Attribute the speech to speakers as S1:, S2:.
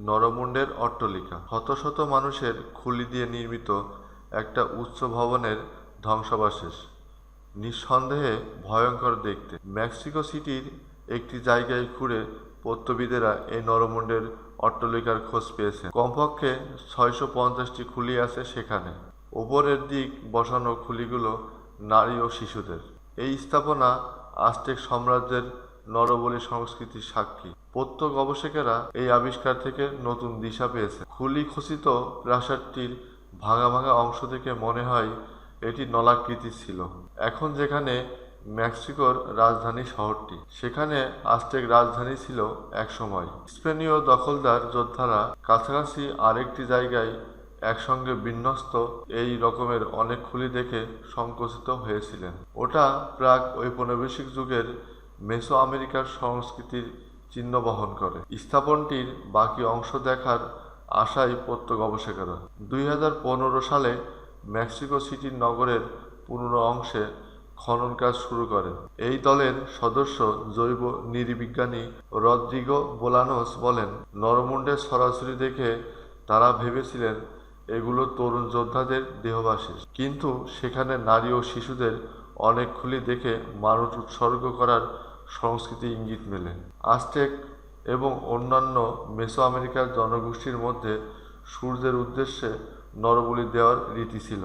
S1: নরমুন্ডের অট্টালিকা। শত শত মানুষের খুলি দিয়ে নির্মিত একটা উচ্চ ভবনের ধ্বংসাবশেষ, নিঃসন্দেহে ভয়ঙ্কর দেখতে। মেক্সিকো সিটির একটি জায়গায় খুঁড়ে প্রত্নবিদেরা এই নরমুন্ডের অট্টালিকার খোঁজ পেয়েছেন। কমপক্ষে 650টি খুলি আছে সেখানে। ওপরের দিক বসানো খুলিগুলো নারী ও শিশুদের। এই স্থাপনা আজটেক সাম্রাজ্যের নরবলি সংস্কৃতির সাক্ষী। প্রত্নগবেষকেরা এই আবিষ্কার থেকে নতুন দিশা পেয়েছে। খুলি খচিত প্রাসাদটির ভাঙা ভাঙা অংশ থেকে মনে হয় এটি নলাকৃতি ছিল। এখন যেখানে মেক্সিকোর রাজধানী শহরটি, সেখানে আজটেক রাজধানী ছিল একসময়। স্পেনীয় দখলদার যোদ্ধারা কাছাকাছি আরেকটি জায়গায় একসঙ্গে বিন্যস্ত এই রকমের অনেক খুলি দেখে সংকুচিত হয়েছিলেন। ওটা প্রাক ঔপনিবেশিক যুগের মেসো আমেরিকার সংস্কৃতির চিহ্ন বহন করে। স্থাপনটির বাকি অংশ দেখার আশায় প্রত্নগবেষকেরা 2015 সালে মেক্সিকো সিটির নগরের পুরনো অংশে খনন কাজ শুরু করে। এই দলের সদস্য জৈব নৃবিজ্ঞানী রদ্রিগো বোলানোস বলেন, নরমুন্ডে সরাসরি দেখে তারা ভেবেছিলেন এগুলো তরুণ যোদ্ধাদের দেহাবশেষ, কিন্তু সেখানে নারী ও শিশুদের অনেক খুলি দেখে মানুষ উৎসর্গ করার সংস্কৃতি ইঙ্গিত মেলে। আজটেক এবং অন্যান্য মেসো আমেরিকার জনগোষ্ঠীর মধ্যে সূর্যের উদ্দেশ্যে নরবলি দেওয়ার রীতি ছিল।